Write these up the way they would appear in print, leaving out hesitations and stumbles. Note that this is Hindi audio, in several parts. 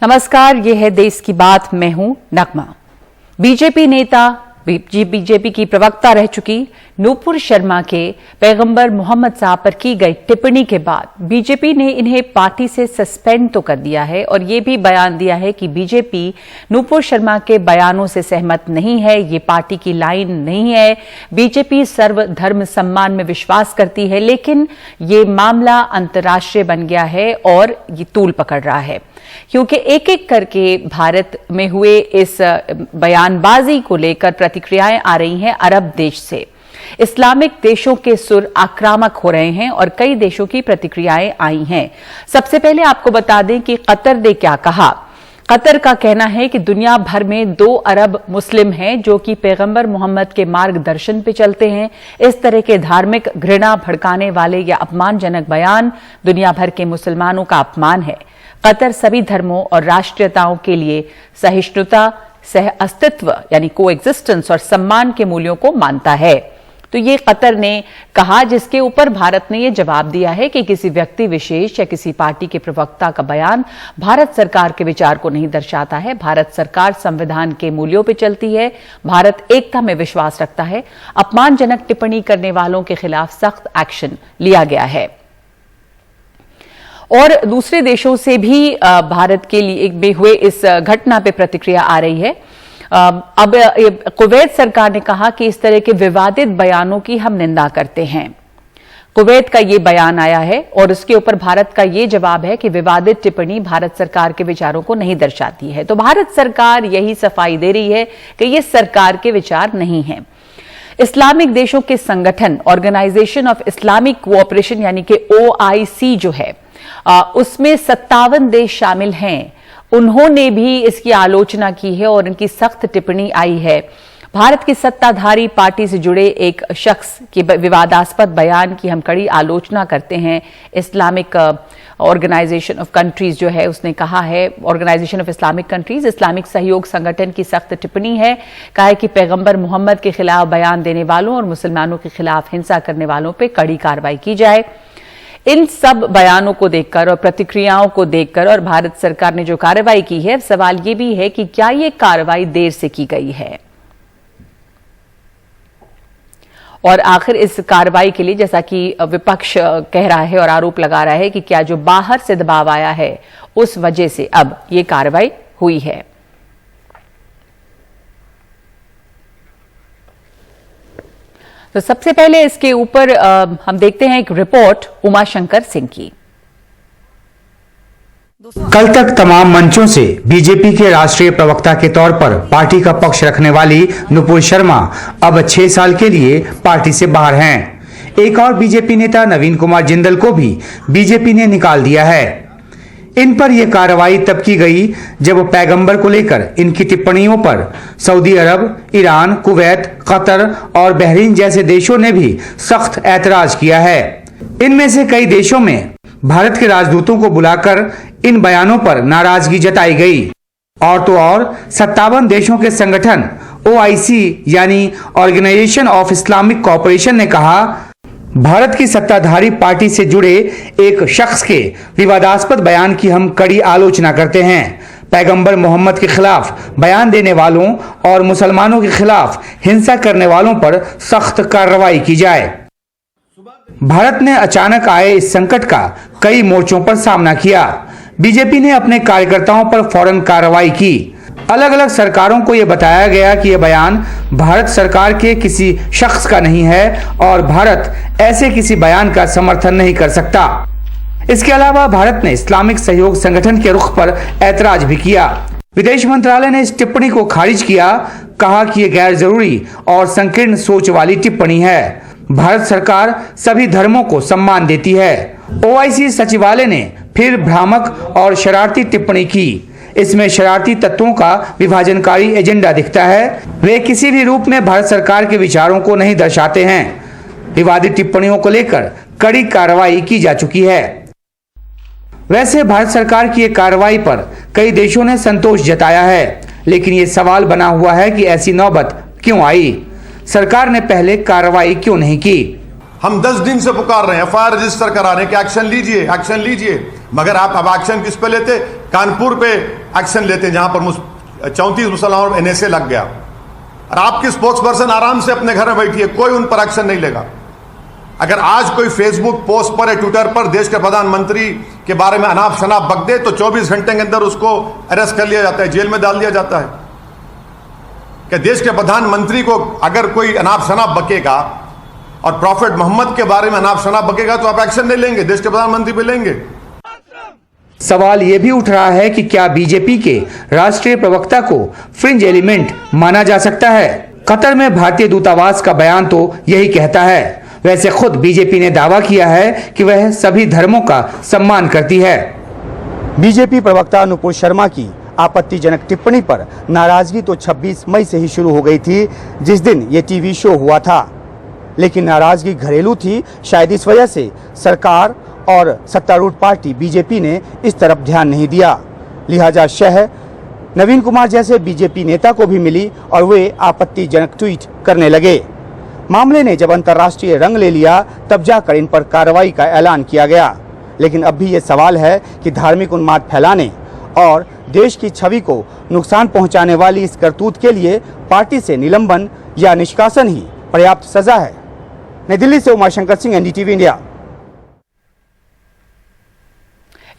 नमस्कार, ये है देश की बात। मैं हूं नगमा। बीजेपी की प्रवक्ता रह चुकी नूपुर शर्मा के पैगंबर मोहम्मद साहब पर की गई टिप्पणी के बाद बीजेपी ने इन्हें पार्टी से सस्पेंड तो कर दिया है और ये भी बयान दिया है कि बीजेपी नूपुर शर्मा के बयानों से सहमत नहीं है। ये पार्टी की लाइन नहीं है। बीजेपी सर्वधर्म सम्मान में विश्वास करती है, लेकिन ये मामला अंतर्राष्ट्रीय बन गया है और ये तूल पकड़ रहा है, क्योंकि एक एक करके भारत में हुए इस बयानबाजी को लेकर प्रतिक्रियाएं आ रही हैं अरब देश से। इस्लामिक देशों के सुर आक्रामक हो रहे हैं और कई देशों की प्रतिक्रियाएं आई हैं। सबसे पहले आपको बता दें कि कतर ने क्या कहा। कतर का कहना है कि दुनिया भर में 2 अरब मुस्लिम हैं जो कि पैगंबर मोहम्मद के मार्गदर्शन पे चलते हैं। इस तरह के धार्मिक घृणा भड़काने वाले या अपमानजनक बयान दुनिया भर के मुसलमानों का अपमान है। कतर सभी धर्मों और राष्ट्रीयताओं के लिए सहिष्णुता, सह अस्तित्व यानी कोएग्जिस्टेंस और सम्मान के मूल्यों को मानता है। तो ये कतर ने कहा, जिसके ऊपर भारत ने ये जवाब दिया है कि किसी व्यक्ति विशेष या किसी पार्टी के प्रवक्ता का बयान भारत सरकार के विचार को नहीं दर्शाता है। भारत सरकार संविधान के मूल्यों पर चलती है। भारत एकता में विश्वास रखता है। अपमानजनक टिप्पणी करने वालों के खिलाफ सख्त एक्शन लिया गया है। और दूसरे देशों से भी भारत के लिए में हुए इस घटना पे प्रतिक्रिया आ रही है। अब कुवैत सरकार ने कहा कि इस तरह के विवादित बयानों की हम निंदा करते हैं। कुवैत का ये बयान आया है और उसके ऊपर भारत का ये जवाब है कि विवादित टिप्पणी भारत सरकार के विचारों को नहीं दर्शाती है। तो भारत सरकार यही सफाई दे रही है कि ये सरकार के विचार नहीं है। इस्लामिक देशों के संगठन ऑर्गेनाइजेशन ऑफ इस्लामिक कोऑपरेशन यानी कि OIC जो है, उसमें 57 देश शामिल हैं। उन्होंने भी इसकी आलोचना की है और इनकी सख्त टिप्पणी आई है। भारत की सत्ताधारी पार्टी से जुड़े एक शख्स के विवादास्पद बयान की हम कड़ी आलोचना करते हैं। इस्लामिक ऑर्गेनाइजेशन ऑफ कंट्रीज जो है, उसने कहा है, organisation of Islamic countries Islamic सहयोग संगठन की सख्त टिप्पणी है। कहा है कि पैगंबर मोहम्मद के खिलाफ बयान देने वालों और मुसलमानों के खिलाफ हिंसा करने वालों पर कड़ी कार्रवाई की जाए। इन सब बयानों को देखकर और प्रतिक्रियाओं को देखकर और भारत सरकार ने जो कार्रवाई की है, सवाल ये भी है कि क्या ये कार्रवाई देर से की गई है और आखिर इस कार्रवाई के लिए, जैसा कि विपक्ष कह रहा है और आरोप लगा रहा है कि क्या जो बाहर से दबाव आया है उस वजह से अब ये कार्रवाई हुई है। तो सबसे पहले इसके ऊपर हम देखते हैं एक रिपोर्ट उमाशंकर सिंह की। कल तक तमाम मंचों से बीजेपी के राष्ट्रीय प्रवक्ता के तौर पर पार्टी का पक्ष रखने वाली नूपुर शर्मा अब 6 साल के लिए पार्टी से बाहर हैं। एक और बीजेपी नेता नवीन कुमार जिंदल को भी बीजेपी ने निकाल दिया है। इन पर यह कार्रवाई तब की गई जब पैगंबर को लेकर इनकी टिप्पणियों पर सऊदी अरब, ईरान, कुवैत, कतर और बहरीन जैसे देशों ने भी सख्त ऐतराज किया है। इनमें से कई देशों में भारत के राजदूतों को बुलाकर इन बयानों पर नाराजगी जताई गई। और तो और 57 देशों के संगठन OIC यानी ऑर्गेनाइजेशन ऑफ इस्लामिक कोऑपरेशन ने कहा, भारत की सत्ताधारी पार्टी से जुड़े एक शख्स के विवादास्पद बयान की हम कड़ी आलोचना करते हैं। पैगंबर मोहम्मद के खिलाफ बयान देने वालों और मुसलमानों के खिलाफ हिंसा करने वालों पर सख्त कार्रवाई की जाए। भारत ने अचानक आए इस संकट का कई मोर्चों पर सामना किया। बीजेपी ने अपने कार्यकर्ताओं पर फौरन कार्रवाई की। अलग अलग सरकारों को यह बताया गया कि यह बयान भारत सरकार के किसी शख्स का नहीं है और भारत ऐसे किसी बयान का समर्थन नहीं कर सकता। इसके अलावा भारत ने इस्लामिक सहयोग संगठन के रुख पर ऐतराज भी किया। विदेश मंत्रालय ने इस टिप्पणी को खारिज किया, कहा कि यह गैर जरूरी और संकीर्ण सोच वाली टिप्पणी है। भारत सरकार सभी धर्मों को सम्मान देती है। OIC सचिवालय ने फिर भ्रामक और शरारती टिप्पणी की। इसमें शरारती तत्वों का विभाजनकारी एजेंडा दिखता है। वे किसी भी रूप में भारत सरकार के विचारों को नहीं दर्शाते हैं। विवादित टिप्पणियों को लेकर कड़ी कार्रवाई की जा चुकी है। वैसे भारत सरकार की एक कार्रवाई पर कई देशों ने संतोष जताया है, लेकिन ये सवाल बना हुआ है कि ऐसी नौबत क्यों आई। सरकार ने पहले कार्रवाई क्यों नहीं की। हम 10 दिन से पुकार रहे हैं, FIR रजिस्टर करा रहे हैं कि एक्शन लीजिए, एक्शन लीजिए, मगर आप अब एक्शन किस पे लेते? कानपुर पे एक्शन लेते हैं जहां पर 34 मुसलमानों पर NSA लग गया, और आपकी स्पोक्स पर्सन आराम से अपने घर में बैठी है, कोई उन पर एक्शन नहीं लेगा। अगर आज कोई फेसबुक पोस्ट पर या ट्विटर पर देश के प्रधानमंत्री के बारे में अनाप शनाप बक दे तो 24 घंटे के अंदर उसको अरेस्ट कर लिया जाता है, जेल में डाल दिया जाता है। कि देश के प्रधानमंत्री को अगर कोई अनाप शनाप बकेगा और प्रॉफेट मोहम्मद के बारे में अनाप शनाप बकेगा तो आप एक्शन नहीं लेंगे, देश के प्रधानमंत्री पे लेंगे। सवाल ये भी उठ रहा है कि क्या बीजेपी के राष्ट्रीय प्रवक्ता को फ्रिंज एलिमेंट माना जा सकता है। कतर में भारतीय दूतावास का बयान तो यही कहता है। वैसे खुद बीजेपी ने दावा किया है कि वह सभी धर्मों का सम्मान करती है। बीजेपी प्रवक्ता नुपुर शर्मा की आपत्तिजनक टिप्पणी पर नाराजगी तो 26 मई से ही शुरू हो गई थी, जिस दिन ये टीवी शो हुआ था। लेकिन नाराजगी घरेलू थी, शायद इस वजह से सरकार और सत्तारूढ़ पार्टी बीजेपी ने इस तरफ ध्यान नहीं दिया। लिहाजा शह नवीन कुमार जैसे बीजेपी नेता को भी मिली और वे आपत्तिजनक ट्वीट करने लगे। मामले ने जब अंतर्राष्ट्रीय रंग ले लिया तब जाकर इन पर कार्रवाई का ऐलान किया गया। लेकिन अब भी ये सवाल है कि धार्मिक उन्माद फैलाने और देश की छवि को नुकसान पहुंचाने वाली इस करतूत के लिए पार्टी से निलंबन या निष्कासन ही पर्याप्त सजा है। नई दिल्ली से उमाशंकर सिंह, NDTV इंडिया।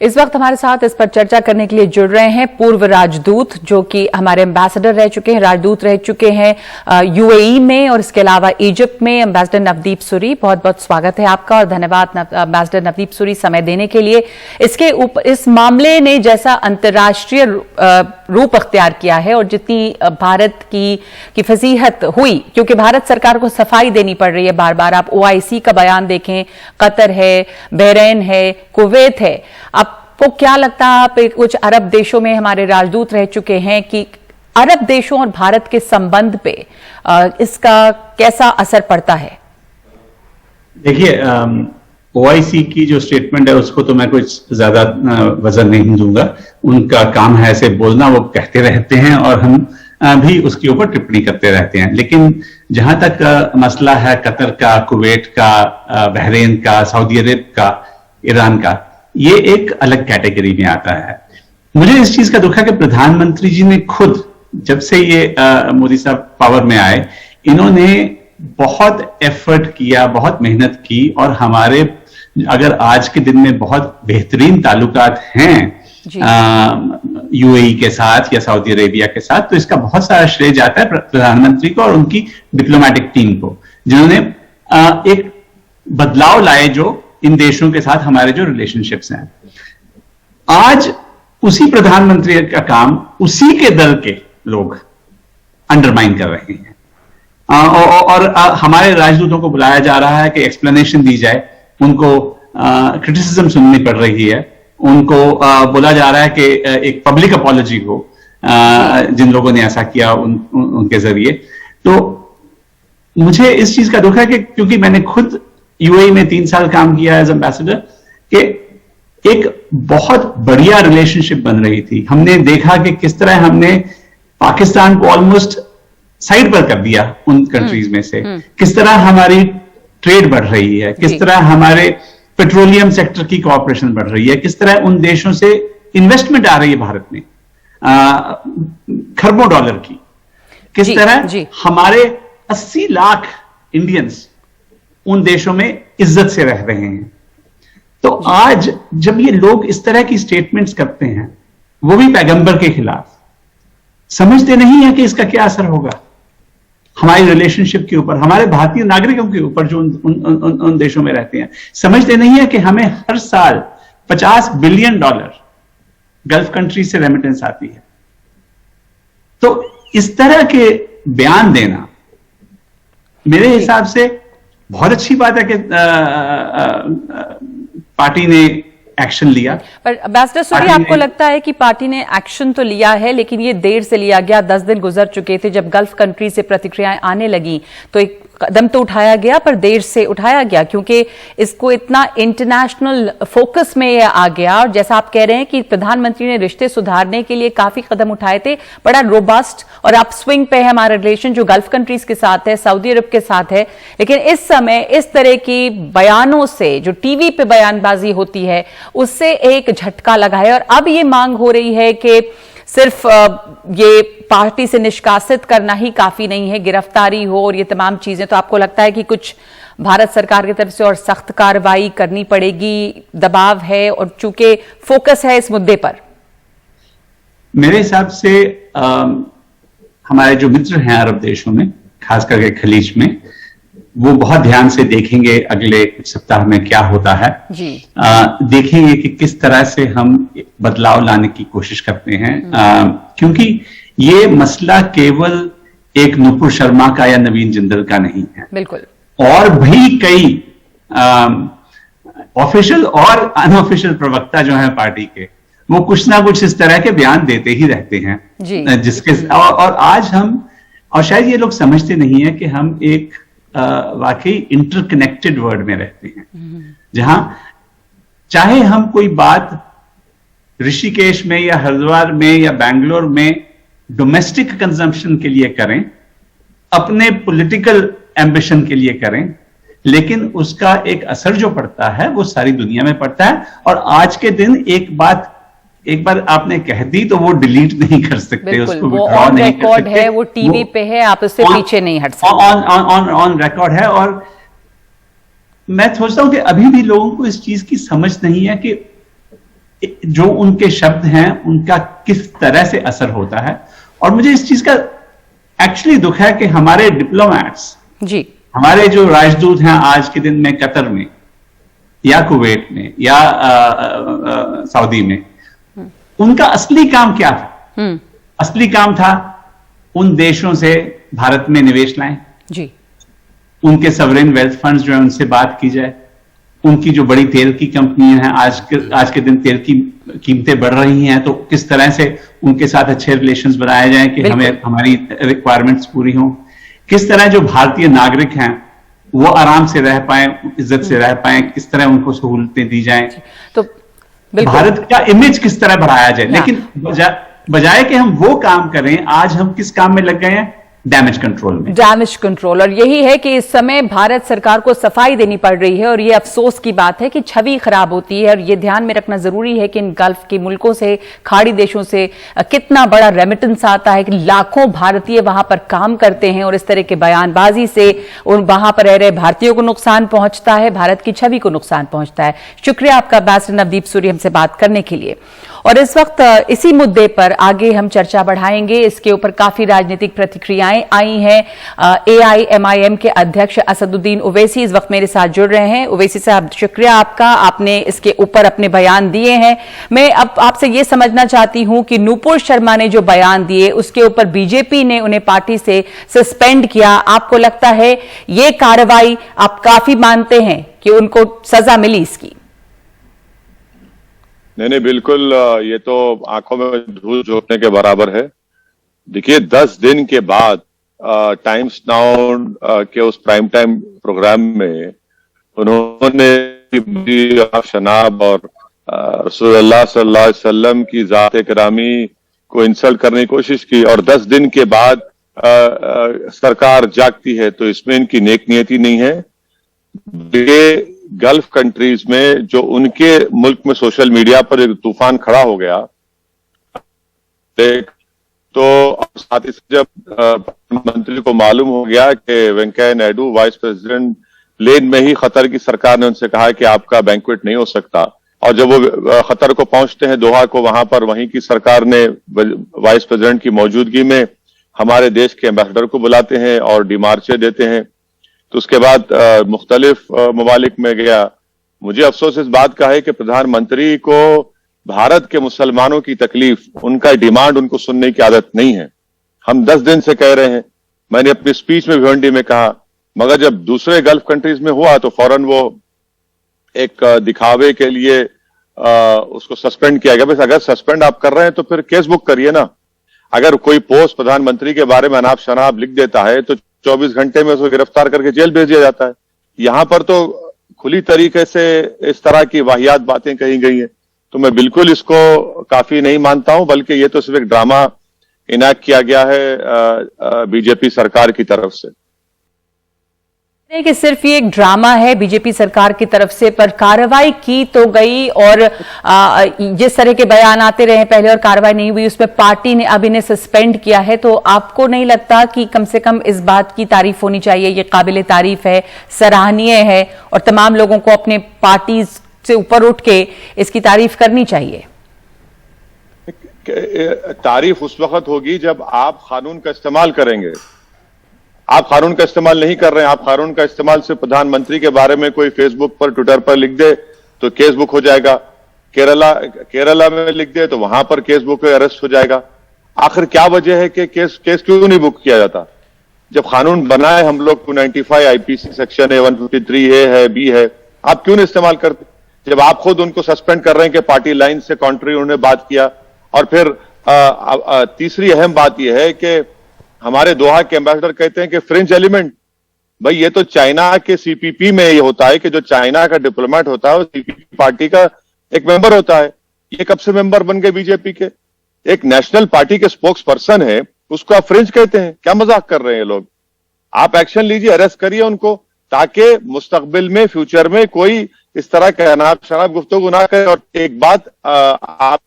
इस वक्त हमारे साथ इस पर चर्चा करने के लिए जुड़ रहे हैं पूर्व राजदूत जो कि हमारे एम्बेसडर रह चुके हैं, राजदूत रह चुके हैं UAE में और इसके अलावा इजिप्ट में, एम्बेसडर नवदीप सूरी। बहुत बहुत स्वागत है आपका और धन्यवाद एम्बेसडर नवदीप सूरी समय देने के लिए। इस मामले ने जैसा अंतर्राष्ट्रीय रूप अख्तियार किया है और जितनी भारत की फजीहत हुई, क्योंकि भारत सरकार को सफाई देनी पड़ रही है बार बार। आप OIC का बयान देखें, कतर है, बहरीन है, कुवैत है। आपको क्या लगता है, आप कुछ अरब देशों में हमारे राजदूत रह चुके हैं, कि अरब देशों और भारत के संबंध पे इसका कैसा असर पड़ता है? देखिए, OIC की जो स्टेटमेंट है उसको तो मैं कुछ ज्यादा वजन नहीं दूंगा। उनका काम है ऐसे बोलना, वो कहते रहते हैं और हम भी उसके ऊपर टिप्पणी करते रहते हैं। लेकिन जहां तक मसला है कतर का, कुवैत का, बहरीन का, सऊदी अरब का, ईरान का, ये एक अलग कैटेगरी में आता है। मुझे इस चीज का दुख है कि प्रधानमंत्री जी ने खुद, जब से ये मोदी साहब पावर में आए, इन्होंने बहुत एफर्ट किया, बहुत मेहनत की, और हमारे अगर आज के दिन में बहुत बेहतरीन ताल्लुकात हैं UAE के साथ या सऊदी अरेबिया के साथ, तो इसका बहुत सारा श्रेय जाता है प्रधानमंत्री को और उनकी डिप्लोमेटिक टीम को, जिन्होंने एक बदलाव लाए जो इन देशों के साथ हमारे जो रिलेशनशिप्स हैं। आज उसी प्रधानमंत्री का काम उसी के दल के लोग अंडरमाइन कर रहे हैं, और हमारे राजदूतों को बुलाया जा रहा है कि एक्सप्लेनेशन दी जाए, उनको क्रिटिसिज्म सुननी पड़ रही है, उनको बोला जा रहा है कि एक पब्लिक अपॉलॉजी हो जिन लोगों ने ऐसा किया उनके जरिए। तो मुझे इस चीज का दुख है कि क्योंकि मैंने खुद UAE में 3 साल काम किया एज एम्बेसडर, कि एक बहुत बढ़िया रिलेशनशिप बन रही थी। हमने देखा कि किस तरह हमने पाकिस्तान को ऑलमोस्ट साइड पर कर दिया उन कंट्रीज में से, किस तरह हमारी ट्रेड बढ़ रही है, किस तरह हमारे पेट्रोलियम सेक्टर की कोऑपरेशन बढ़ रही है, किस तरह उन देशों से इन्वेस्टमेंट आ रही है भारत में खरबों डॉलर की, किस तरह हमारे 80 लाख इंडियंस उन देशों में इज्जत से रह रहे हैं। तो आज जब ये लोग इस तरह की स्टेटमेंट्स करते हैं, वो भी पैगंबर के खिलाफ, समझते नहीं है कि इसका क्या असर होगा हमारी रिलेशनशिप के ऊपर, हमारे भारतीय नागरिकों के ऊपर जो उन देशों में रहते हैं। समझते नहीं है कि हमें हर साल $50 बिलियन गल्फ कंट्री से रेमिटेंस आती है। तो इस तरह के बयान देना मेरे हिसाब से बहुत अच्छी बात है कि पार्टी ने एक्शन लिया। पर एम्बेसडर सूरी, आपको लगता है कि पार्टी ने एक्शन तो लिया है, लेकिन ये देर से लिया गया? 10 दिन गुजर चुके थे। जब गल्फ कंट्री से प्रतिक्रियाएं आने लगी तो एक कदम तो उठाया गया पर देर से उठाया गया, क्योंकि इसको इतना इंटरनेशनल फोकस में ये आ गया। और जैसा आप कह रहे हैं कि प्रधानमंत्री ने रिश्ते सुधारने के लिए काफी कदम उठाए थे, बड़ा रोबस्ट और अपस्विंग पे है हमारा रिलेशन जो गल्फ कंट्रीज के साथ है, सऊदी अरब के साथ है। लेकिन इस समय इस तरह की बयानों से, जो टीवी पे बयानबाजी होती है, उससे एक झटका लगा है। और अब ये मांग हो रही है कि सिर्फ ये पार्टी से निष्कासित करना ही काफी नहीं है, गिरफ्तारी हो और ये तमाम चीजें। तो आपको लगता है कि कुछ भारत सरकार की तरफ से और सख्त कार्रवाई करनी पड़ेगी, दबाव है और चूंकि फोकस है इस मुद्दे पर? मेरे हिसाब से हमारे जो मित्र हैं अरब देशों में, खास करके खलीज में, वो बहुत ध्यान से देखेंगे अगले कुछ सप्ताह में क्या होता है जी। देखेंगे कि किस तरह से हम बदलाव लाने की कोशिश करते हैं, क्योंकि ये मसला केवल एक नुपुर शर्मा का या नवीन जिंदल का नहीं है। बिल्कुल, और भी कई ऑफिशियल और अनऑफिशियल प्रवक्ता जो हैं पार्टी के, वो कुछ ना कुछ इस तरह के बयान देते ही रहते हैं जी। जिसके और आज हम, और शायद ये लोग समझते नहीं है कि हम एक वाकई इंटरकनेक्टेड वर्ल्ड में रहते हैं, जहां चाहे हम कोई बात ऋषिकेश में या हरिद्वार में या बैंगलोर में डोमेस्टिक कंजम्पशन के लिए करें, अपने पॉलिटिकल एम्बिशन के लिए करें, लेकिन उसका एक असर जो पड़ता है वो सारी दुनिया में पड़ता है। और आज के दिन एक बार आपने कह दी तो वो डिलीट नहीं कर सकते, उसको विड्रॉ नहीं कर सकते, है वो टीवी पे है, आप उससे पीछे नहीं हट सकते, ऑन रिकॉर्ड है। और मैं सोचता हूं कि अभी भी लोगों को इस चीज की समझ नहीं है कि जो उनके शब्द हैं उनका किस तरह से असर होता है। और मुझे इस चीज का एक्चुअली दुख है कि हमारे डिप्लोमैट्स जी, हमारे जो राजदूत हैं आज के दिन में कतर में या कुवैत में या सऊदी में, उनका असली काम क्या था? असली काम था उन देशों से भारत में निवेश लाएं जी, उनके सवरेन वेल्थ फंड्स जो है उनसे बात की जाए, उनकी जो बड़ी तेल की कंपनियां हैं, आज के दिन तेल की कीमतें बढ़ रही हैं, तो किस तरह से उनके साथ अच्छे रिलेशंस बनाए जाएं कि हमें हमारी रिक्वायरमेंट्स पूरी हों, किस तरह जो भारतीय नागरिक हैं वो आराम से रह पाए, इज्जत से रह पाए, किस तरह उनको सहूलतें दी जाएं, तो भारत का इमेज किस तरह बढ़ाया जाए। लेकिन बजाय कि हम वो काम करें, आज हम किस काम में लग गए हैं? डैमेज कंट्रोल में। डैमेज कंट्रोल, और यही है कि इस समय भारत सरकार को सफाई देनी पड़ रही है। और ये अफसोस की बात है कि छवि खराब होती है। और ये ध्यान में रखना जरूरी है कि इन गल्फ के मुल्कों से, खाड़ी देशों से कितना बड़ा रेमिटेंस आता है, कि लाखों भारतीय वहां पर काम करते हैं और इस तरह के बयानबाजी से वहां पर रह रहे भारतीयों को नुकसान पहुंचता है, भारत की छवि को नुकसान पहुंचता है। शुक्रिया आपका एम्बेसडर नवदीप सूरी हमसे बात करने के लिए। और इस वक्त इसी मुद्दे पर आगे हम चर्चा बढ़ाएंगे। इसके ऊपर काफी राजनीतिक प्रतिक्रियाएं आई हैं। AIMIM के अध्यक्ष असदुद्दीन ओवैसी इस वक्त मेरे साथ जुड़ रहे हैं। ओवैसी साहब, शुक्रिया आपका, आपने इसके ऊपर अपने बयान दिए हैं। मैं अब आपसे ये समझना चाहती हूं कि नुपुर शर्मा ने जो बयान दिए उसके ऊपर बीजेपी ने उन्हें पार्टी से सस्पेंड किया। आपको लगता है ये कार्रवाई आप काफी मानते हैं कि उनको सजा मिली इसकी? नहीं, बिल्कुल, ये तो आंखों में धूल झोंकने के बराबर है। देखिए, 10 दिन के बाद टाइम्स नाउ के उस प्राइम टाइम प्रोग्राम में उन्होंने शनाब और रसूलुल्लाह सल्लल्लाहु अलैहि वसल्लम की जात करामी को इंसल्ट करने की कोशिश की, और 10 दिन के बाद सरकार जागती है, तो इसमें इनकी नेक नियति नहीं है। ये गल्फ कंट्रीज में जो उनके मुल्क में सोशल मीडिया पर एक तूफान खड़ा हो गया, तो साथ ही जब प्रधानमंत्री को मालूम हो गया कि Venkaiah Naidu vice president plane में ही कतर की सरकार ने उनसे कहा कि आपका बैंक्वेट नहीं हो सकता, और जब वो कतर को पहुंचते हैं दोहा को, वहां पर वहीं की सरकार ने वाइस प्रेसिडेंट की मौजूदगी में हमारे देश के एम्बेसडर को बुलाते हैं और डिमार्चे देते हैं। तो उसके बाद मुख्तलिफ ममालिक में गया। मुझे अफसोस इस बात का है कि प्रधानमंत्री को भारत के मुसलमानों की तकलीफ, उनका डिमांड उनको सुनने की आदत नहीं है। हम 10 दिन से कह रहे हैं, मैंने अपनी स्पीच में भिवंडी में कहा, मगर जब दूसरे गल्फ कंट्रीज में हुआ तो फौरन वो एक दिखावे के लिए उसको सस्पेंड किया गया। बस अगर सस्पेंड आप कर रहे हैं तो फिर केस बुक करिए ना। अगर कोई पोस्ट प्रधानमंत्री के बारे में अनाप शनाप लिख देता है तो 24 घंटे में उसको गिरफ्तार करके जेल भेज दिया जाता है। यहां पर तो खुली तरीके से इस तरह की वाहियात बातें कही गई हैं, तो मैं बिल्कुल इसको काफी नहीं मानता हूं, बल्कि ये तो सिर्फ एक ड्रामा इनेक्ट किया गया है बीजेपी सरकार की तरफ से। नहीं कि सिर्फ ये एक ड्रामा है बीजेपी सरकार की तरफ से, पर कार्रवाई की तो गई और जिस तरह के बयान आते रहे पहले और कार्रवाई नहीं हुई, उसमें पार्टी ने अब इन्हें सस्पेंड किया है। तो आपको नहीं लगता कि कम से कम इस बात की तारीफ होनी चाहिए, ये काबिले तारीफ है, सराहनीय है और तमाम लोगों को अपने पार्टी से ऊपर उठ के इसकी तारीफ करनी चाहिए? तारीफ उस वक्त होगी जब आप कानून का इस्तेमाल करेंगे। आप कानून का इस्तेमाल नहीं कर रहे हैं। आप कानून का इस्तेमाल से प्रधानमंत्री के बारे में कोई फेसबुक पर, ट्विटर पर लिख दे तो केस बुक हो जाएगा। केरला में लिख दे तो वहां पर केस बुक अरेस्ट हो जाएगा। आखिर क्या वजह है कि केस क्यों नहीं बुक किया जाता? जब कानून बनाए हम लोग 295 आईपीसी सेक्शन है, 153 ए है, बी है, आप क्यों नहीं इस्तेमाल करते? जब आप खुद उनको सस्पेंड कर रहे हैं कि पार्टी लाइन से कॉन्ट्री उन्होंने बात किया। और फिर तीसरी अहम बात यह है कि हमारे दोहा के एम्बेसडर कहते हैं कि फ्रेंच एलिमेंट, भाई ये तो चाइना के सीपीपी में ये होता है कि जो चाइना का डिप्लोमेट होता है वो सीपीपी पार्टी का एक मेंबर होता है। ये कब से मेंबर बन गए बीजेपी के? एक नेशनल पार्टी के स्पोक्स पर्सन है, उसको आप फ्रेंच कहते हैं? क्या मजाक कर रहे हैं लोग? आप एक्शन लीजिए, अरेस्ट करिए उनको, ताकि मुस्तकबिल में, फ्यूचर में कोई इस तरह का अनाप शनाप गुफ्तगू ना करे। और एक बात आप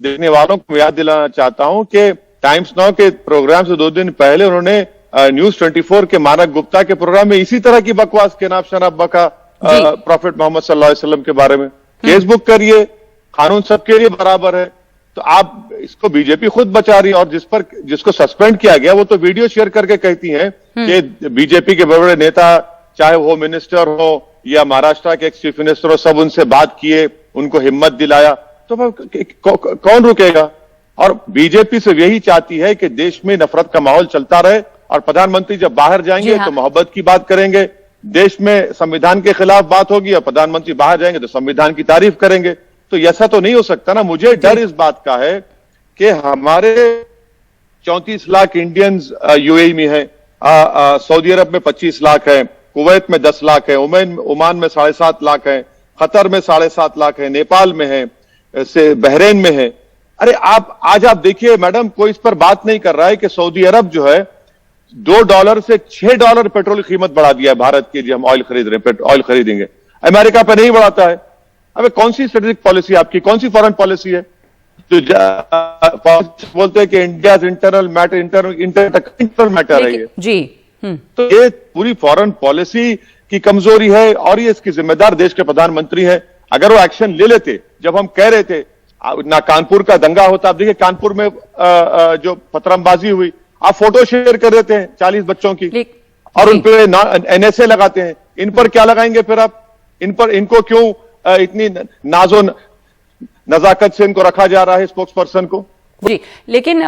देखने वालों को याद दिलाना चाहता हूं कि टाइम्स नाउ के प्रोग्राम से 2 दिन पहले उन्होंने न्यूज 24 के मानक गुप्ता के प्रोग्राम में इसी तरह की बकवास के नाम शनाब बका प्रॉफिट मोहम्मद सल्लल्लाहु अलैहि वसल्लम के बारे में। केस बुक करिए, कानून सबके लिए बराबर है। तो आप इसको बीजेपी खुद बचा रही है, और जिसको सस्पेंड किया गया वो तो वीडियो शेयर करके कहती हैं कि बीजेपी के बड़े बड़े नेता, चाहे वो मिनिस्टर हो या महाराष्ट्र के एक्स चीफ मिनिस्टर हो, सब उनसे बात किए, उनको हिम्मत दिलाया। तो कौन रुकेगा? और बीजेपी से यही चाहती है कि देश में नफरत का माहौल चलता रहे, और प्रधानमंत्री जब बाहर जाएंगे तो मोहब्बत की बात करेंगे, देश में संविधान के खिलाफ बात होगी, और प्रधानमंत्री बाहर जाएंगे तो संविधान की तारीफ करेंगे। तो ऐसा तो नहीं हो सकता ना। मुझे डर इस बात का है कि हमारे 34 लाख इंडियंस यूएई में है, सऊदी अरब में 25 लाख है, कुवैत में 10 लाख है, ओमान में 7.5 लाख है, कतर में 7.5 लाख है, नेपाल में है, बहरीन में है। अरे आज आप देखिए मैडम, कोई इस पर बात नहीं कर रहा है कि सऊदी अरब जो है $2 से $6 पेट्रोल की कीमत बढ़ा दिया है भारत के, जो हम ऑयल खरीद रहे हैं, ऑयल खरीदेंगे। अमेरिका पे नहीं बढ़ाता है। अबे कौन सी स्ट्रेटेजिक पॉलिसी आपकी, कौन सी फॉरेन पॉलिसी है? जो बोलते हैं कि इंडिया इंटरनल मैटर है ये जी। तो ये पूरी फॉरेन पॉलिसी की कमजोरी है, और ये इसकी जिम्मेदार देश के प्रधानमंत्री हैं। अगर वो एक्शन ले लेते, जब हम कह रहे थे ना कानपुर का दंगा होता, आप देखिए कानपुर में जो पतरमबाजी हुई, आप फोटो शेयर कर देते हैं 40 बच्चों की, और उन पे एनएसए लगाते हैं। इन पर क्या लगाएंगे फिर आप? इनको क्यों इतनी नाजो नजाकत से इनको रखा जा रहा है, स्पोक्स पर्सन को? जी, लेकिन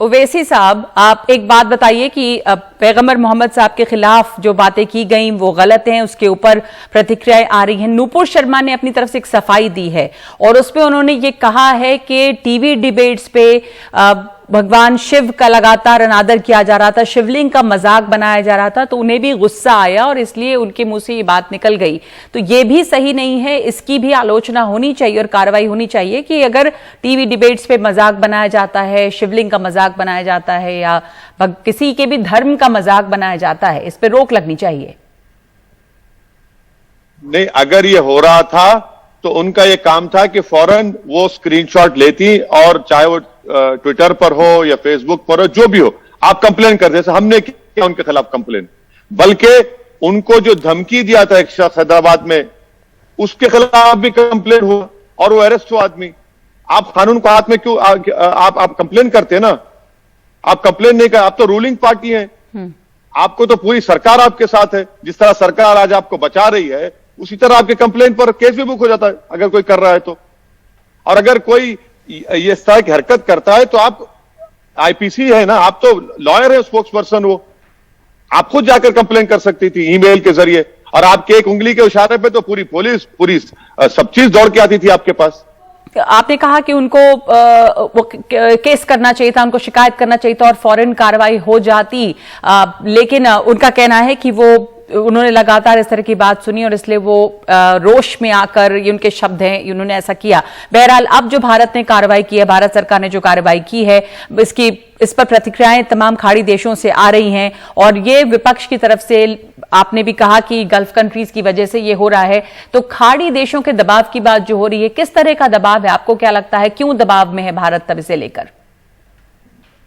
ओवैसी साहब, आप एक बात बताइए कि पैगंबर मोहम्मद साहब के खिलाफ जो बातें की गई वो गलत हैं, उसके ऊपर प्रतिक्रियाएं आ रही हैं। नूपुर शर्मा ने अपनी तरफ से एक सफाई दी है और उसपे उन्होंने ये कहा है कि टीवी डिबेट्स पे भगवान शिव का लगातार अनादर किया जा रहा था, शिवलिंग का मजाक बनाया जा रहा था, तो उन्हें भी गुस्सा आया और इसलिए उनके मुंह से ये बात निकल गई। तो ये भी सही नहीं है, इसकी भी आलोचना होनी चाहिए और कार्रवाई होनी चाहिए कि अगर टीवी डिबेट्स पे मजाक बनाया जाता है, शिवलिंग का मजाक बनाया जाता है या किसी के भी धर्म का मजाक बनाया जाता है, इस पर रोक लगनी चाहिए। नहीं, अगर ये हो रहा था तो उनका ये काम था कि फौरन वो स्क्रीनशॉट लेती, और चाहे वो ट्विटर पर हो या फेसबुक पर हो, जो भी हो, आप कंप्लेन कर दे। हमने किया उनके खिलाफ कंप्लेन, बल्कि उनको जो धमकी दिया था एक शख्स हैदराबाद में, उसके खिलाफ भी कंप्लेन हुआ और वो अरेस्ट हुआ आदमी। आप कानून को हाथ में क्यों आप कंप्लेन करते हैं ना? आप कंप्लेन नहीं कर, आप तो रूलिंग पार्टी है, आपको तो पूरी सरकार आपके साथ है। जिस तरह सरकार आज आपको बचा रही है, उसी तरह आपके कंप्लेन पर केस भी बुक हो जाता है अगर कोई कर रहा है तो। और अगर कोई ये इस तरह की हरकत करता है तो आप आईपीसी है ना, आप तो लॉयर है, स्पोक्स पर्सन हो, आप खुद जाकर कंप्लेन कर सकती थी ईमेल के जरिए, और आपके एक उंगली के इशारे पे तो पूरी पुलिस, पूरी सब चीज दौड़ के आती थी आपके पास। आपने कहा कि उनको वो केस करना चाहिए था, उनको शिकायत करना चाहिए था और फौरन कार्रवाई हो जाती, लेकिन उनका कहना है कि उन्होंने लगातार इस तरह की बात सुनी और इसलिए वो रोष में आकर, ये उनके शब्द हैं, उन्होंने ऐसा किया। बहरहाल अब जो भारत ने कार्रवाई की है, भारत सरकार ने जो कार्रवाई की है, इस पर प्रतिक्रियाएं तमाम खाड़ी देशों से आ रही हैं और ये विपक्ष की तरफ से, आपने भी कहा कि गल्फ कंट्रीज की वजह से ये हो रहा है, तो खाड़ी देशों के दबाव की बात जो हो रही है, किस तरह का दबाव है? आपको क्या लगता है, क्यों दबाव में है भारत तब इसे लेकर?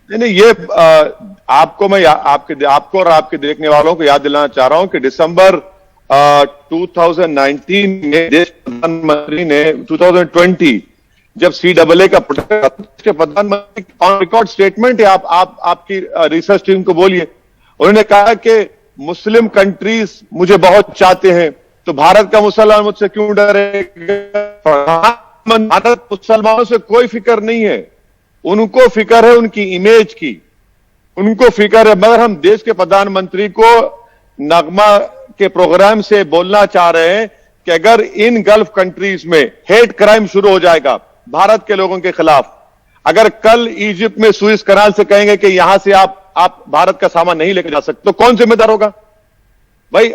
नहीं, ये आपको मैं आपको और आपके देखने वालों को याद दिलाना चाह रहा हूं कि दिसंबर 2019 में देश प्रधानमंत्री ने 2020 जब CAA का के प्रधानमंत्री ऑन रिकॉर्ड स्टेटमेंट है, आपकी रिसर्च टीम को बोलिए, उन्होंने कहा कि मुस्लिम कंट्रीज मुझे बहुत चाहते हैं, तो भारत का मुसलमान मुझसे क्यों डरेगा? भारत मुसलमानों से कोई फिक्र नहीं है, उनको फिक्र है उनकी इमेज की, उनको फिक्र है। मगर हम देश के प्रधानमंत्री को नगमा के प्रोग्राम से बोलना चाह रहे हैं कि अगर इन गल्फ कंट्रीज में हेट क्राइम शुरू हो जाएगा भारत के लोगों के खिलाफ, अगर कल इजिप्ट में सुइस कनाल से कहेंगे कि यहां से आप भारत का सामान नहीं लेकर जा सकते, तो कौन जिम्मेदार होगा? भाई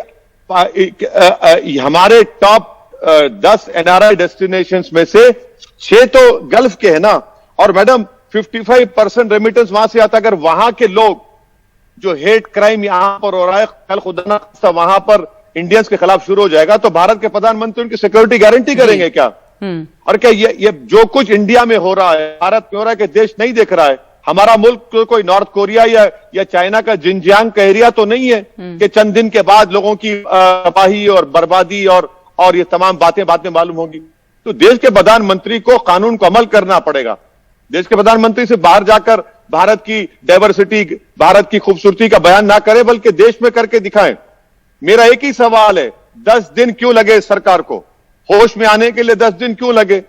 हमारे टॉप 10 NRI डेस्टिनेशंस में से 6 तो गल्फ के है ना, और मैडम 55% रेमिटेंस वहां से आता। अगर वहां के लोग जो हेट क्राइम यहां पर हो रहा है, कल खुदा ना खास्ता वहां पर इंडियंस के खिलाफ शुरू हो जाएगा, तो भारत के प्रधानमंत्री उनकी सिक्योरिटी गारंटी करेंगे क्या? और क्या ये जो कुछ इंडिया में हो रहा है, भारत में हो रहा है, कि देश नहीं देख रहा है? हमारा मुल्क कोई नॉर्थ कोरिया या चाइना का जिनजियांग का एरिया तो नहीं है कि चंद दिन के बाद लोगों की तबाही और बर्बादी और ये तमाम बातें बाद में मालूम होंगी। तो देश के प्रधानमंत्री को कानून को अमल करना पड़ेगा। देश के प्रधानमंत्री से बाहर जाकर भारत की डाइवर्सिटी, भारत की खूबसूरती का बयान ना करें, बल्कि देश में करके दिखाएं। मेरा एक ही सवाल है, 10 दिन क्यों लगे सरकार को होश में आने के लिए? 10 दिन क्यों लगे?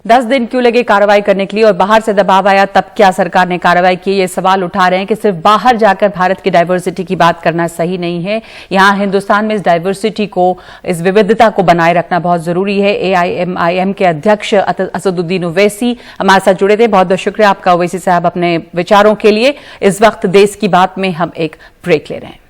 10 दिन क्यों लगे कार्रवाई करने के लिए? और बाहर से दबाव आया तब क्या सरकार ने कार्रवाई की? ये सवाल उठा रहे हैं कि सिर्फ बाहर जाकर भारत की डाइवर्सिटी की बात करना सही नहीं है, यहां हिंदुस्तान में इस डाइवर्सिटी को, इस विविधता को बनाए रखना बहुत जरूरी है। AIMIM के अध्यक्ष असदुद्दीन ओवैसी हमारे साथ जुड़े थे। बहुत बहुत शुक्रिया आपका ओवैसी साहब अपने विचारों के लिए। इस वक्त देश की बात में हम एक ब्रेक ले रहे हैं।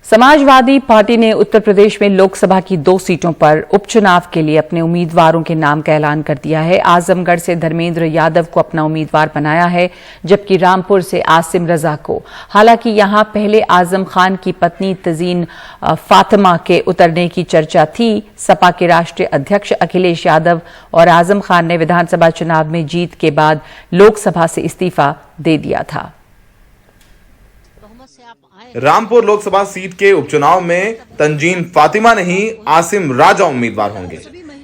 समाजवादी पार्टी ने उत्तर प्रदेश में लोकसभा की 2 सीटों पर उपचुनाव के लिए अपने उम्मीदवारों के नाम का ऐलान कर दिया है। आजमगढ़ से धर्मेंद्र यादव को अपना उम्मीदवार बनाया है, जबकि रामपुर से आसिम रजा को। हालांकि यहां पहले आजम खान की पत्नी तजीन फातिमा के उतरने की चर्चा थी। सपा के राष्ट्रीय अध्यक्ष अखिलेश यादव और आजम खान ने विधानसभा चुनाव में जीत के बाद लोकसभा से इस्तीफा दे दिया था। रामपुर लोकसभा सीट के उपचुनाव में तंजीन फातिमा नहीं, आसिम राजा उम्मीदवार होंगे।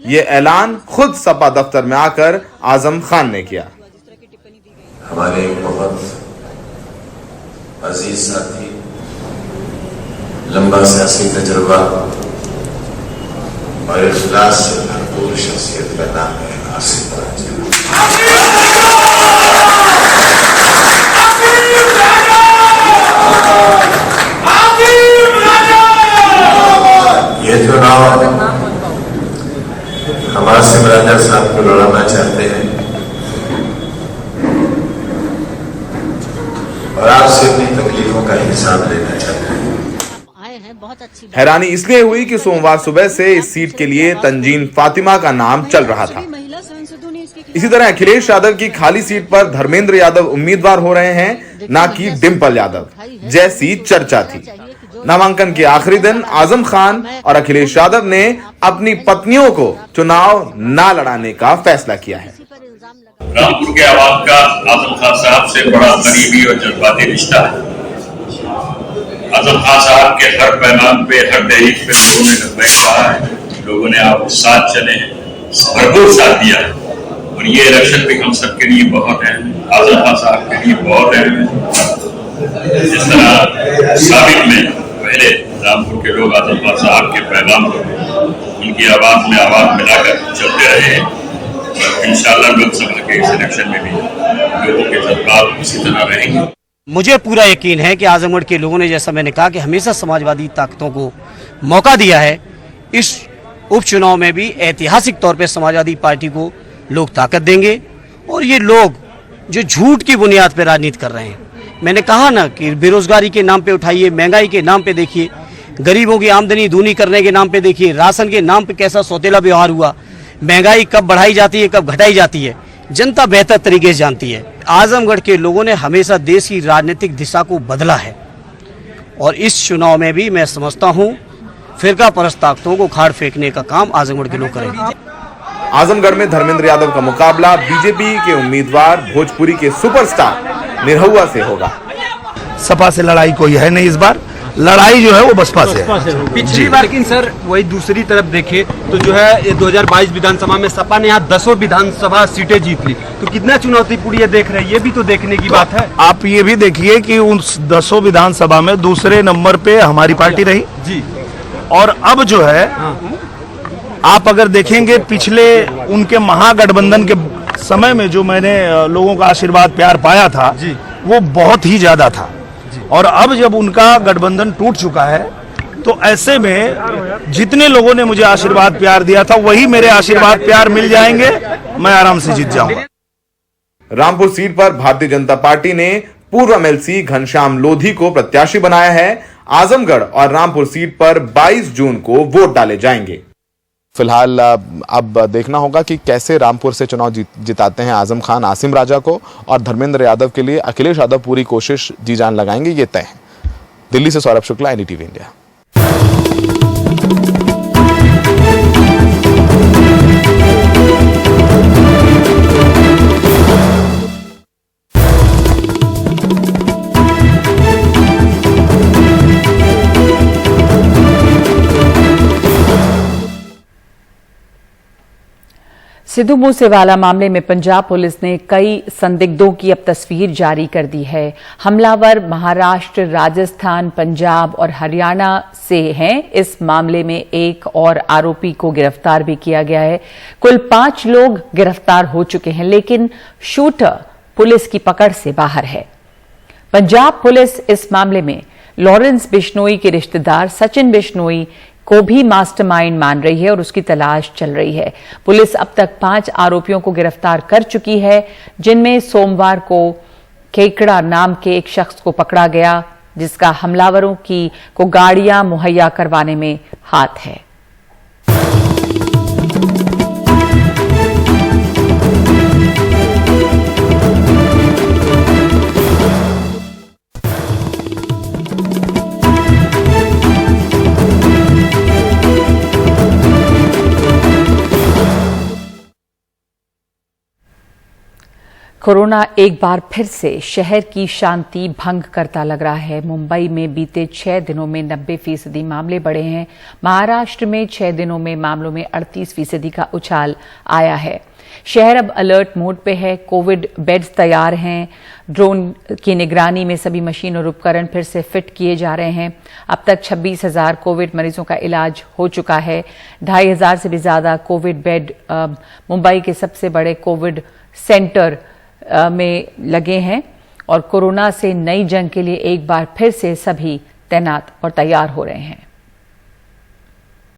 ये ऐलान खुद सपा दफ्तर में आकर आजम खान ने किया। हमारे बहुत अजीज साथी, लंबा सियासी तजुर्बा और इखलास से भरपूर शख्सियत का नाम है आसिम राजा। ये चुनाव हम आसिम राजा साहब को लड़ाना चाहते हैं और आपसे अपनी तकलीफों का हिसाब लेना चाहते हैं। हैरानी इसलिए हुई कि सोमवार सुबह से इस सीट के लिए तंजीन फातिमा का नाम चल रहा था। इसी तरह अखिलेश यादव की खाली सीट पर धर्मेंद्र यादव उम्मीदवार हो रहे हैं, ना कि डिंपल यादव जैसी चर्चा थी। नामांकन के आखिरी दिन आजम खान और अखिलेश यादव ने अपनी पत्नियों को चुनाव न लड़ाने का फैसला किया है। रामपुर के आवाम का आजम खान साहब से बड़ा करीबी और जज्बाती रिश्ता है। आजम खान साहब के हर पैमाने पे, हर दहलीज पे लोगों ने लबैक कहा है, लोगों ने आपके साथ चले, भरपूर साथ दिया है और ये इलेक्शन भी हम सबके लिए बहुत अहम है, आजम खान साहब के लिए बहुत अहम है। जिस तरह साबित में पहले रामपुर के लोग आजम खान साहब के पैगाम को उनकी आवाज में आवाज मिलाकर चलते रहे हैं, इंशाअल्लाह लोकसभा के इस इलेक्शन में भी लोगों के जज्बात इसी तरह रहेंगे। मुझे पूरा यकीन है कि आजमगढ़ के लोगों ने, जैसा मैंने कहा, कि हमेशा समाजवादी ताकतों को मौका दिया है। इस उपचुनाव में भी ऐतिहासिक तौर पे समाजवादी पार्टी को लोग ताकत देंगे और ये लोग जो झूठ की बुनियाद पे राजनीति कर रहे हैं, मैंने कहा ना कि बेरोजगारी के नाम पे उठाइए, महंगाई के नाम पे देखिए, गरीबों की आमदनी दूनी करने के नाम पे देखिए, राशन के नाम पे कैसा सौतेला व्यवहार हुआ, महंगाई कब बढ़ाई जाती है, कब घटाई जाती है, जनता बेहतर तरीके से जानती है। आजमगढ़ के लोगों ने हमेशा देश की राजनीतिक दिशा को बदला है और इस चुनाव में भी मैं समझता हूं फिरका परस्त ताकतों को खाड़ फेंकने का काम आजमगढ़ के लोग करेंगे। आजमगढ़ में धर्मेंद्र यादव का मुकाबला बीजेपी के उम्मीदवार भोजपुरी के सुपरस्टार निरहुआ से होगा। सपा से लड़ाई कोई है नहीं, इस बार लड़ाई जो है वो बसपा से है। पिछली बार लेकिन सर वही दूसरी तरफ देखे तो जो है 2022 विधानसभा में सपा ने यहाँ 10 विधानसभा सीटें जीत ली, तो कितना चुनौतीपूर्ण ये देख रहे हैं, ये भी तो देखने की बात है। आप ये भी देखिए कि उन 10 विधानसभा में दूसरे नंबर पे हमारी पार्टी रही जी, और अब जो है आप अगर देखेंगे पिछले उनके महागठबंधन के समय में जो मैंने लोगों का आशीर्वाद प्यार पाया था जी, वो बहुत ही ज्यादा था और अब जब उनका गठबंधन टूट चुका है तो ऐसे में जितने लोगों ने मुझे आशीर्वाद प्यार दिया था वही मेरे आशीर्वाद प्यार मिल जाएंगे, मैं आराम से जीत जाऊंगा। रामपुर सीट पर भारतीय जनता पार्टी ने पूर्व एमएलसी घनश्याम लोधी को प्रत्याशी बनाया है। आजमगढ़ और रामपुर सीट पर 22 जून को वोट डाले जाएंगे। फिलहाल अब देखना होगा कि कैसे रामपुर से चुनाव जिताते हैं आजम खान आसिम राजा को, और धर्मेंद्र यादव के लिए अखिलेश यादव पूरी कोशिश जी जान लगाएंगे, ये तय है। दिल्ली से सौरभ शुक्ला, एनडीटीवी इंडिया। सिद्धू मूसेवाला मामले में पंजाब पुलिस ने कई संदिग्धों की अब तस्वीर जारी कर दी है। हमलावर महाराष्ट्र, राजस्थान, पंजाब और हरियाणा से हैं। इस मामले में एक और आरोपी को गिरफ्तार भी किया गया है। कुल 5 लोग गिरफ्तार हो चुके हैं, लेकिन शूटर पुलिस की पकड़ से बाहर है। पंजाब पुलिस इस मामले में लॉरेंस बिश्नोई के रिश्तेदार सचिन बिश्नोई को भी मास्टरमाइंड मान रही है और उसकी तलाश चल रही है। पुलिस अब तक 5 आरोपियों को गिरफ्तार कर चुकी है, जिनमें सोमवार को केकड़ा नाम के एक शख्स को पकड़ा गया, जिसका हमलावरों को गाड़ियां मुहैया करवाने में हाथ है। कोरोना एक बार फिर से शहर की शांति भंग करता लग रहा है। मुंबई में बीते 6 दिनों में 90% मामले बढ़े हैं। महाराष्ट्र में 6 दिनों में मामलों में 38% का उछाल आया है। शहर अब अलर्ट मोड पे है। कोविड बेड्स तैयार हैं। ड्रोन की निगरानी में सभी मशीन और उपकरण फिर से फिट किए जा रहे हैं। अब तक 26,000 कोविड मरीजों का इलाज हो चुका है। 2,500 से भी ज्यादा कोविड बेड मुंबई के सबसे बड़े कोविड सेंटर में लगे हैं और कोरोना से नई जंग के लिए एक बार फिर से सभी तैनात और तैयार हो रहे हैं।